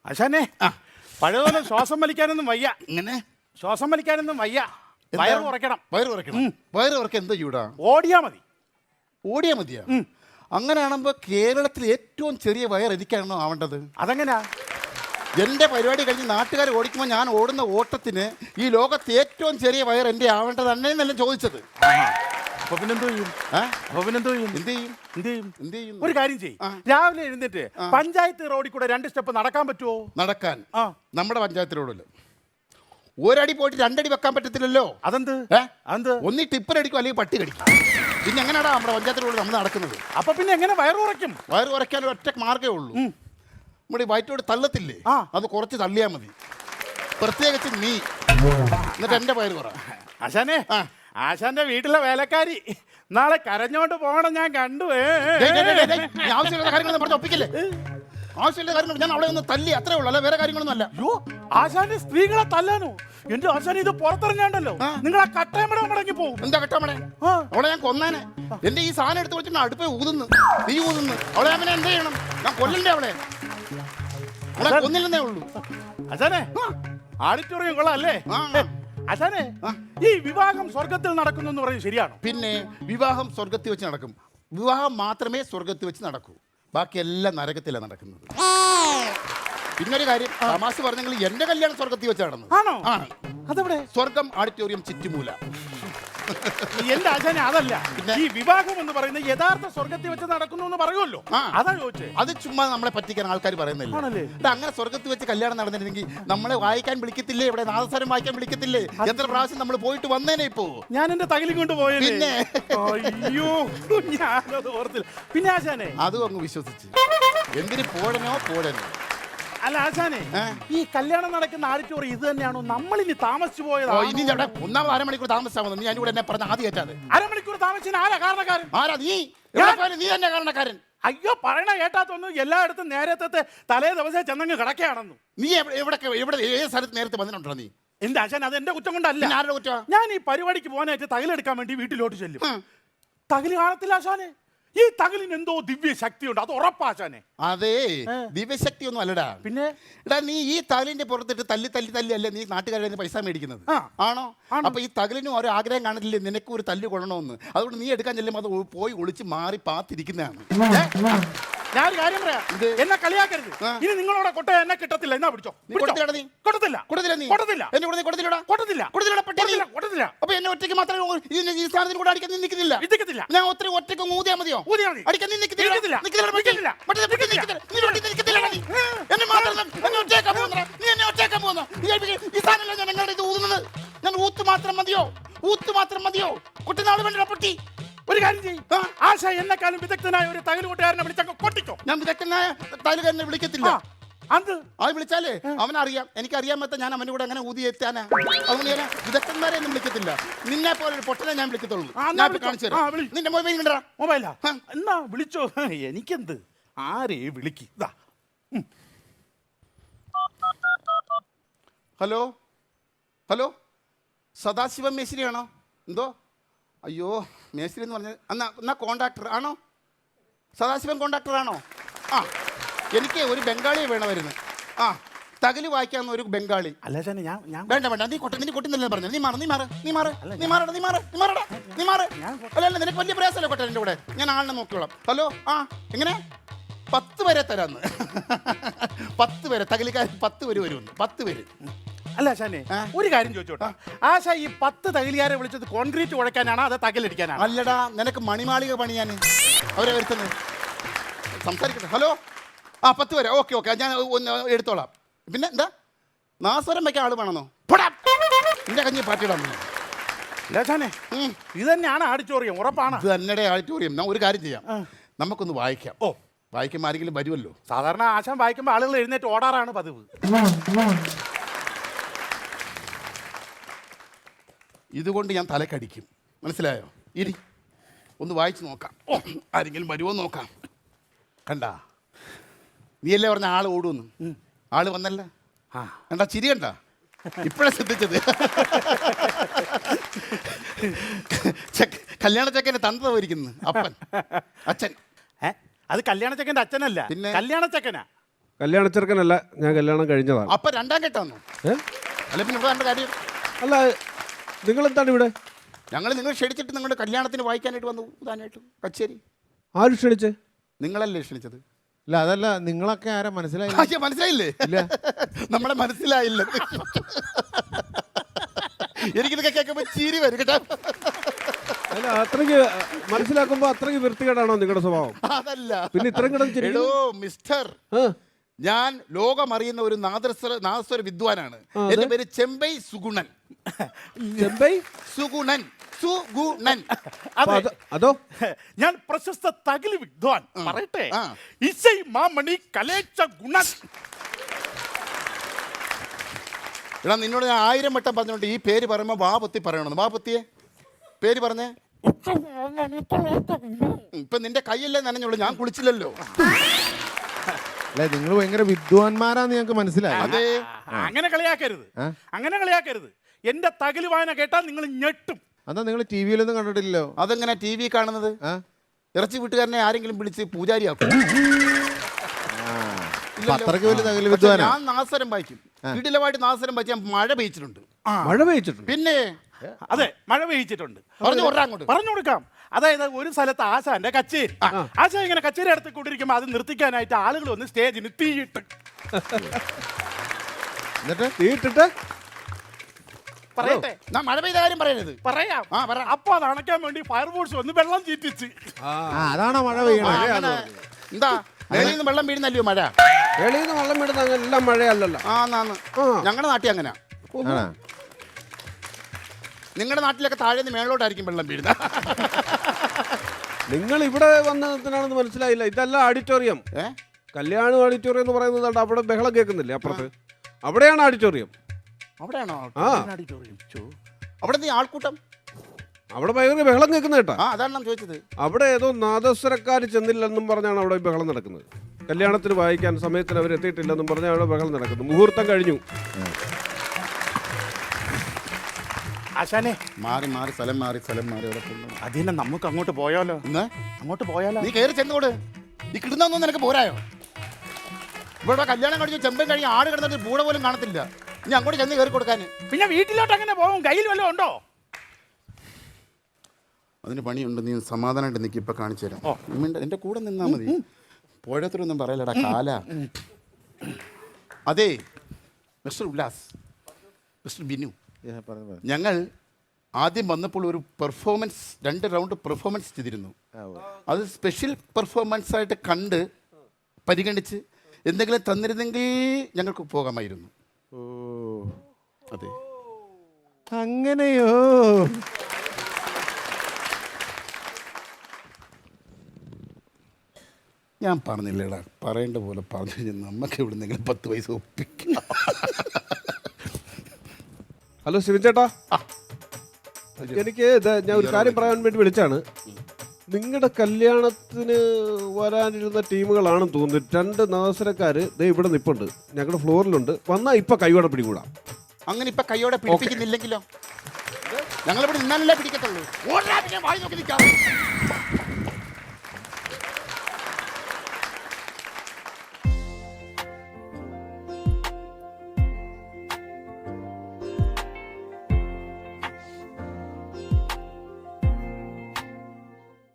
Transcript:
ആശാനെ പഴയതുപോലെ ശ്വാസം വലിക്കാനൊന്നും വയ്യ. ഇങ്ങനെ ശ്വാസം വലിക്കാനൊന്നും വയ്യ. വയറ് കുറയ്ക്കണം. വയറ് കുറയ്ക്കാൻ എന്താ ചൂടാ? ഓടിയാ മതിയാ? അങ്ങനെയാണെമ്പോ കേരളത്തിൽ ഏറ്റവും ചെറിയ വയർ എനിക്കാണോ ആവേണ്ടത്? അതെങ്ങനാ? എൻ്റെ പരിപാടി കഴിഞ്ഞ് നാട്ടുകാർ ഓടിക്കുമ്പോൾ ഞാൻ ഓടുന്ന ഓട്ടത്തിന് ഈ ലോകത്ത് ഏറ്റവും ചെറിയ വയർ എൻ്റെ ആവേണ്ടത് അന്നേന്നല്ല ചോദിച്ചത്. ഒരു കാര്യം ചെയ്യും, രാവിലെ എഴുന്നേറ്റ് പഞ്ചായത്ത് റോഡിൽ കൂടെ 2 സ്റ്റെപ്പ് നടക്കാൻ പറ്റുമോ? നടക്കാൻ നമ്മുടെ പഞ്ചായത്ത് റോഡില് ഒരടി പോയിട്ട് 2 അടി വെക്കാൻ പറ്റത്തില്ലല്ലോ. അതെന്ത്? ഒന്നി ടിപ്പറടിക്കും അല്ലെങ്കിൽ പട്ടി കടിക്കും. പിന്നെ എങ്ങനെയാടാ നമ്മുടെ പഞ്ചായത്ത് റോഡിൽ നമ്മൾ നടക്കുന്നത്? അപ്പൊ പിന്നെ എങ്ങനെ വയറ് കുറയ്ക്കും? വയറ് കുറയ്ക്കാൻ ഒറ്റ മാർഗ്ഗമേ ഉള്ളൂ. നമ്മുടെ വയറ്റോട് തള്ളത്തില്ലേ, അത് കുറച്ച് തള്ളിയാൽ മതി. പ്രത്യേകിച്ച് നീ എന്നിട്ട് എന്റെ വയറ് കുറ. ആശാനെ, ആശാന്റെ വീട്ടിലെ വേലക്കാരി നാളെ കരഞ്ഞോണ്ട് പോകണം ഞാൻ കണ്ടു. ആവശ്യമുള്ള കാര്യങ്ങളൊന്നും പറഞ്ഞ് ഒപ്പിക്കില്ലേ? ആവശ്യമുള്ള കാര്യങ്ങൾ ഞാൻ അവളെ ഒന്ന് തല്ലി, അത്രേ ഉള്ളൂ, അല്ല വേറെ കാര്യങ്ങളൊന്നും അല്ല. അയ്യോ, ആശാന്റെ സ്ത്രീകളെ തല്ലാനോ? എന്റെ ആശാൻ ഇത് പുറത്തിറങ്ങാണ്ടല്ലോ, നിങ്ങൾ ആ കട്ടയമട മടങ്ങി പോകും. എന്താ കട്ടമടേ? അവളെ ഞാൻ കൊന്നേനെ. എന്റെ ഈ സാധനം എടുത്ത് വെച്ചിട്ട് അടുപ്പേ ഊതുന്നു, നീ ഊതുന്നു. അവളെ അവനെ എന്ത് ചെയ്യണം? ഞാൻ കൊല്ലണ്ടേ അവളെ? അവളെ കൊന്നില്ലെന്നേ ഉള്ളൂ. ആശാനെ, ആഡിറ്റോറിയം കൊള്ളാല്ലേ? ആശാനെ, ഈ വിവാഹം സ്വർഗത്തിൽ നടക്കുന്നു എന്ന് പറയുന്നത് ശരിയാണോ? പിന്നെ വിവാഹം സ്വർഗത്തിൽ വെച്ച് നടക്കും. വിവാഹം മാത്രമേ സ്വർഗത്തിൽ വെച്ച് നടക്കൂ, ബാക്കിയെല്ലാം നരകത്തിലാണ് നടക്കുന്നത്. പിന്നൊരു കാര്യം, തമാശ പറഞ്ഞെങ്കിൽ എന്റെ കല്യാണം സ്വർഗത്തിൽ വെച്ച് നടന്നത്. ആണോ? അതെവിടെ? സ്വർഗം ഓഡിറ്റോറിയം ചിറ്റുമൂല. എന്റെ ആശാനെ അതല്ല, ഈ വിവാഹം എന്ന് പറയുന്നത് യഥാർത്ഥ സ്വർഗത്തിൽ വെച്ച് നടക്കുന്നു എന്ന് പറയുമല്ലോ, അതാ ചോദിച്ചത്. അത് ചുമ്മാ നമ്മളെ പറ്റിക്കാൻ ആൾക്കാർ പറയുന്നില്ല. അങ്ങനെ സ്വർഗത്തിൽ വെച്ച് കല്യാണം നടന്നിരുന്നെങ്കിൽ നമ്മളെ വായിക്കാൻ വിളിക്കത്തില്ലേ? ഇവിടെ നാദസ്വരം വായിക്കാൻ വിളിക്കത്തില്ലേ? എത്ര പ്രാവശ്യം നമ്മൾ പോയിട്ട് വന്നേനെ. ഇപ്പോ ഞാൻ എന്റെ തകിലി കൊണ്ട് പോയത്. പിന്നെ അയ്യോ, ഞാനത് ഓർത്തില്ല. പിന്നെ ആശാനെ അതും അങ്ങ് വിശ്വസിച്ച് എന്തിന് പോഴനോ. അല്ല ആശാനെ, ഈ കല്യാണം നടക്കുന്ന ആഡിറ്റോറിയം ഇത് തന്നെയാണോ? നമ്മളിനി താമസിച്ചു പോയത്? ഇനി ഒന്നാമത് 1/2 മണിക്കൂർ താമസിച്ചാൽ നീ അതിലൂടെ എന്നെ പറഞ്ഞ ആദ്യം കേട്ടാത്. 1/2 മണിക്കൂർ താമസിച്ചാൽ ആരാ കാരണക്കാരൻ? ആരാ? നീ തന്നെ കാരണക്കാരൻ. അയ്യോ, പറയണ കേട്ടാത്തൊന്നും എല്ലായിടത്തും നേരത്തെ തലേ ദിവസം ചെന്നങ്ങ് കിടക്കുകയാണെന്നു. നീ എവിടെ ഏത് സ്ഥലത്ത് നേരത്തെ വന്നിട്ടുണ്ടോ? നീ എന്റെ ആശാൻ, അത് എന്റെ കുറ്റം കൊണ്ടല്ല. ആരുടെ കുറ്റം? ഞാൻ ഈ പരിപാടിക്ക് പോകാനായിട്ട് തകിലെടുക്കാൻ വേണ്ടി വീട്ടിലോട്ട് ചെല്ലും. തകില് കാണത്തില്ല ആശാനെ. ഈ തകിലിന് എന്തോ ദിവ്യ ശക്തിയുണ്ട്, അത് ഉറപ്പാശാനെ. അതെ, ദിവ്യശക്തി ഒന്നും അല്ലടാ. പിന്നെ എടാ, നീ ഈ തകിലിന്റെ പുറത്തിട്ട് തല്ലി അല്ലേ നീ നാട്ടുകാരുടെ പൈസ മേടിക്കുന്നത്? ആണോ? അപ്പൊ ഈ തകിലിനും ഒരു ആഗ്രഹം കാണില്ലേ നിനക്ക് ഒരു തല്ല് കൊള്ളണമെന്ന്? അതുകൊണ്ട് നീ എടുക്കാൻ ചെല്ലുമ്പോൾ അത് പോയി ഒളിച്ച് മാറി പാത്തിരിക്കുന്നതാണ്. ഞാൻ ഒരു കാര്യം പറയാം, എന്നെ കളിയാക്കരുത്. ഇനി നിങ്ങളോടെ കൊട്ട എന്നെ കിട്ടത്തില്ല. എന്നാ പിടിച്ചോ. അപ്പൊ എന്നെ ഒറ്റയ്ക്ക് മാത്രമേ ഈ സ്ഥാനത്തിന് കൂടെ അടിക്കാൻ നിൽക്കുന്നില്ല. ഞാൻ ഒറ്റയ്ക്ക് ഊതിയാ മതിയോ? അടിക്കാൻ ഞാൻ ഊത്ത് മാത്രം മതിയോ? കുട്ടനാട് വേണ്ട പൊട്ടി. ഒരു കാര്യം ചെയ്യും, ആശ എന്നെക്കാളും വിദഗ്ധനായ ഒരു തകലുകൂട്ടുകാരനെ വിളിച്ചങ്ങ് കൊട്ടിക്കോ. ഞാൻ വിദഗ്ധനായ തകലുകാരനെ വിളിക്കത്തില്ല. അത് വിളിച്ചാലേ അവനറിയാം, എനിക്കറിയാൻ പറ്റാ ഞാൻ അവൻ്റെ കൂടെ അങ്ങനെ ഊതി എത്താനാ. അതുകൊണ്ട് ഞാൻ വിദഗ്ധന്മാരെ ഒന്നും വിളിക്കത്തില്ല. നിന്നെ പോലെ ഒരു പൊട്ടനെ ഞാൻ വിളിക്കത്തുള്ളൂ. കാണിച്ചു തരാം. നിന്റെ മൊബൈൽ കണ്ടാ? മൊബൈലാ? എന്നാ വിളിച്ചോ. എനിക്കെന്ത്, ആരേ വിളിക്ക്. ഹലോ, സദാശിവം മേശ്രിയാണോ? എന്തോ? അയ്യോ, മേശ്രി എന്ന് പറഞ്ഞത് എന്നാ കോൺട്രാക്ടർ ആണോ? സദാശിവൻ കോൺട്രാക്ടർ ആണോ? എനിക്ക് ഒരു ബംഗാളിയെ വേണമായിരുന്നു. തകില് വായിക്കാവുന്ന ഒരു ബംഗാളി. അല്ല വേണ്ട, നീ കൊട്ടുന്നില്ല പറഞ്ഞു. നീ മാറ്. അല്ല, നിനക്ക് വലിയ പ്രയാസമല്ലേ കൊട്ടൻ എൻ്റെ കൂടെ? ഞാൻ ആളിനെ നോക്കിക്കോളാം. ഹലോ, എങ്ങനെ 10 പേരെ തരാന്ന്? 10 പേരെ തകിലിക്കാർ 10 പേര് വരുമെന്ന്. 10 പേര്. അല്ല ആശാനെ, ഒരു കാര്യം ചോദിച്ചോട്ടെ, ആശ ഈ 10 തകിലിയാരെ വിളിച്ചത് കോൺക്രീറ്റ് ഉഴക്കാനാണോ അതോ തകിലടിക്കാനാണോ? അല്ലടാ, നിനക്ക് മണിമാളിക പണിയാൻ അവരെ വരുത്തുന്നത്. സംസാരിക്കട്ടെ. ഹലോ, 10 പേരെ. ഓക്കെ, ഞാൻ ഒന്ന് എടുത്തോളാം. പിന്നെ എന്താ നാസ്വരം വയ്ക്കാൻ ആള് വേണമെന്നോ? നിന്റെ കഞ്ഞി പാർട്ടിയിടാൻ. ഇത് തന്നെയാണ് ആഡിറ്റോറിയം, ഉറപ്പാണ്? ഇത് തന്നെ ആഡിറ്റോറിയം. ഞാൻ ഒരു കാര്യം ചെയ്യാം, നമുക്കൊന്ന് വായിക്കാം. വായിക്കുമ്പോൾ ആരെങ്കിലും വരുമല്ലോ. സാധാരണ ആശാൻ വായിക്കുമ്പോൾ ആളുകൾ എഴുന്നേറ്റ് ഓടാറാണ് പതിവ്. ഇതുകൊണ്ട് ഞാൻ തലക്കടിക്കും, മനസ്സിലായോ? ഇരി, ഒന്ന് വായിച്ച് നോക്കാം. ആരെങ്കിലും വരുമോ നോക്കാം. കണ്ടാ, നീയല്ലേ പറഞ്ഞ ആള് ഓടുമെന്ന്? ആള് വന്നല്ലേ? കണ്ടാ, ചിരി കണ്ടാ? ഇപ്പോഴാണ് ശ്രദ്ധിച്ചത്. കല്യാണ ചെക്കൻ്റെ തന്ത പോയിരിക്കുന്നു. അച്ഛൻ അത് കല്യാണച്ചക്കന്റെ അച്ഛനല്ല, പിന്നെ? കല്യാണച്ചക്കനാ. കല്യാണ ചെറുക്കനല്ല, ഞാൻ കല്യാണം കഴിഞ്ഞതാണ്. അപ്പൊ രണ്ടാം കെട്ടാന്നോ? ഏ? അല്ല പിന്നെ ഇവിടെ കണ്ട കാര്യം. അല്ല, നിങ്ങളെന്താണ് ഇവിടെ? ഞങ്ങൾ നിങ്ങൾ ക്ഷണിച്ചിട്ട് നിങ്ങളുടെ കല്യാണത്തിന് വായിക്കാനായിട്ട് വന്നു, ഉദാനായിട്ട് കച്ചേരി. ആര് ക്ഷണിച്ചേ? നിങ്ങളല്ലേ ക്ഷണിച്ചത്? ഇല്ല, അതല്ല, നിങ്ങളൊക്കെ ആരാ മനസ്സിലായില്ല? മനസ്സിലായില്ലേ? നമ്മളെ മനസ്സിലായില്ല. എനിക്കിതൊക്കെ കേൾക്കുമ്പോ ചിരി വരും കേട്ടോ. അല്ല, അത്രയ്ക്ക് മനസ്സിലാക്കുമ്പോ അത്രയ്ക്ക് വൃത്തികേടാണോ നിങ്ങളുടെ സ്വഭാവം? അതല്ല, പിന്നെ ഇത്രയും കിടന്ന് മിസ്റ്റർ, ഞാൻ ലോകമറിയുന്ന ഒരു നാദസ്വര വിദ്വാനാണ്. എന്റെ പേര് ചെമ്പൈ സുഗുണൻ. ചെമ്പൈ സുഗുണൻ, സുഗുണൻ. അതോ? ഞാൻ പ്രശസ്ത തകില് വിദ്വാൻ. പറയട്ടെ, ആ. ഇസൈ മാമണി കലേച്ച ഗുണൻ. എടാ, നിന്നോട് ഞാൻ 1000 വട്ടം പറഞ്ഞോണ്ട് ഈ പേര് പറയുമ്പോ വാപത്തി പറയണമെന്ന്. വാപത്തിയെ പേര് പറഞ്ഞേ. ഇപ്പൊ നിന്റെ കൈയല്ലേ നനഞ്ഞുള്ളൂ, ഞാൻ കുളിച്ചില്ലല്ലോ. അല്ലെ, നിങ്ങൾ ഭയങ്കര വിദ്വാൻമാരാന്ന് ഞങ്ങൾക്ക് മനസ്സിലായി. അതെ. അങ്ങനെ കളിയാക്കരുത്, അങ്ങനെ കളിയാക്കരുത്. എന്റെ തകില് വായന കേട്ടാൽ നിങ്ങൾ ഞെട്ടും. അതാ നിങ്ങൾ ടി വിയിലൊന്നും കണ്ടിട്ടില്ലല്ലോ. അതെങ്ങനെ ടി വി കാണുന്നത്? ഇറച്ചി വീട്ടുകാരനെ ആരെങ്കിലും വിളിച്ച് പൂജാരിയാക്കും? അത്രയ്ക്ക് വലിയ തകല് വിദ്വാനാ. ഞാൻ നാസരം വായിക്കും, വീട്ടിലുമായിട്ട് നാസരം വായിച്ച് ഞാൻ മഴ പെയ്ച്ചിട്ടുണ്ട്. മഴ പെയ്ച്ചിട്ടുണ്ട്? പിന്നെ അതെ, മഴ പെയ്ച്ചിട്ടുണ്ട്. പറഞ്ഞു കൊടുക്കാം. പറഞ്ഞു കൊടുക്കാം. അതായത് ഒരു സ്ഥലത്ത് ആശാന്റെ കച്ചേരി. ആശാൻ ഇങ്ങനെ കച്ചേരി നടത്തിക്കൊണ്ടിരിക്കുമ്പോ അത് നിർത്തിക്കാനായിട്ട് ആളുകൾ വന്ന് സ്റ്റേജിന് തീയിട്ട്. എന്നിട്ട് തീയിട്ടിട്ട് പറയട്ടെ, മഴ പെയ്ത കാര്യം പറയരുത്. പറയാം. അപ്പൊ അത് അണയ്ക്കാൻ വേണ്ടി ഫയർഫോഴ്സ് വന്ന് വെള്ളം ചീറ്റിച്ച്. അതാണോ മഴ പെയ്യണേ? എന്താ വെളിയിൽ നിന്ന് വെള്ളം വീഴുന്നല്ലയോ മഴ? വെളിയിൽ നിന്ന് വെള്ളം വീടുന്ന എല്ലാം മഴയല്ലല്ലോ. ഞങ്ങളുടെ നാട്ടിൽ അങ്ങനെ. നിങ്ങളുടെ നാട്ടിലൊക്കെ താഴെ നിന്ന് മേളോട്ടായിരിക്കും വെള്ളം വീഴുന്നത്. നിങ്ങൾ ഇവിടെ വന്നതിനാണെന്ന് മനസ്സിലായില്ല. ഇതല്ല ഓഡിറ്റോറിയം. കല്യാണം ഓഡിറ്റോറിയം എന്ന് പറയുന്നത് അവിടെ ബഹളം കേൾക്കുന്നില്ലേ അപ്പുറത്ത്? അവിടെയാണ് ഓഡിറ്റോറിയം. അവിടെയാണോ? അവിടെ നീ ആൾക്കൂട്ടം അവിടെ ഭയങ്കര ബഹളം കേൾക്കുന്ന കേട്ടാ. അതാണ് ഞാൻ ചോദിച്ചത്. അവിടെ ഏതോ നാദസ്വരക്കാർ ചെന്നില്ലെന്നും പറഞ്ഞാണ് അവിടെ ബഹളം നടക്കുന്നത്. കല്യാണത്തിന് വായിക്കാൻ സമയത്തിന് അവർ എത്തിയിട്ടില്ലെന്നും പറഞ്ഞാൽ അവിടെ ബഹളം നടക്കുന്നു. മുഹൂർത്തം കഴിഞ്ഞു. ആശാനെ, മാറി സ്ഥലം മാറി അതിനെ നമുക്ക് അങ്ങോട്ട് പോയാലോ? അങ്ങോട്ട് പോയാലോ? നീ കയറി ചെന്നോട്. ഈ കിട്ടുന്നൊന്നും നിനക്ക് പോരായോ? ഇവിടെ കല്യാണം കഴിഞ്ഞ് ചെമ്പൻ കഴിഞ്ഞ് ആട് കിടന്നിട്ട് പൂട പോലും കാണത്തില്ല. ഇനി അങ്ങോട്ട് ചെന്ന് കയറി കൊടുക്കാൻ. പിന്നെ വീട്ടിലോട്ട് അങ്ങനെ പോകും? കയ്യിൽ വല്ലതും ഉണ്ടോ? അതിന് പണിയുണ്ട്. നീ സമാധാനമായിട്ട് നിൽക്കി, ഇപ്പൊ കാണിച്ചു തരാം. എന്റെ കൂടെ നിന്നാ മതി. പോഴത്തൊന്നും പറയലടാ കാല. അതെ മിസ്റ്റർ ഉല്ലാസ്, മിസ്റ്റർ ബിനു, ഞങ്ങൾ ആദ്യം വന്നപ്പോൾ ഒരു പെർഫോമൻസ് 2 റൗണ്ട് പെർഫോമൻസ് ചെയ്തിരുന്നു. അത് സ്പെഷ്യൽ പെർഫോമൻസ് ആയിട്ട് കണ്ട് പരിഗണിച്ച് എന്തെങ്കിലും തന്നിരുന്നെങ്കിൽ ഞങ്ങൾക്ക് പോകാമായിരുന്നു. അതെ, അങ്ങനെയോ? ഞാൻ പറഞ്ഞില്ലേടാ, പറയേണ്ട പോലെ പറഞ്ഞു കഴിഞ്ഞാൽ നമുക്ക് എവിടുന്നെങ്കിലും 10 പൈസ ഒപ്പിക്കാം. ഹലോ ശിവൻ ചേട്ടാ, എനിക്ക് ഞാൻ ഒരു കാര്യം പറയാൻ വേണ്ടി വിളിച്ചാണ്. നിങ്ങളുടെ കല്യാണത്തിന് വരാനിരുന്ന ടീമുകളാണെന്ന് തോന്നുന്നു. 2 നവസരക്കാര് ഇവിടെ നിൽപ്പുണ്ട്, ഞങ്ങളുടെ ഫ്ലോറിലുണ്ട്. വന്നാൽ ഇപ്പൊ കൈയോടെ പിടികൂടാം. അങ്ങനെ ഇപ്പൊ കൈയോടെ പിടിപ്പിക്കുന്നില്ലെങ്കിലോ? ഞങ്ങളിവിടെ നിന്നാലല്ലേ പിടിക്കത്തുള്ളൂ.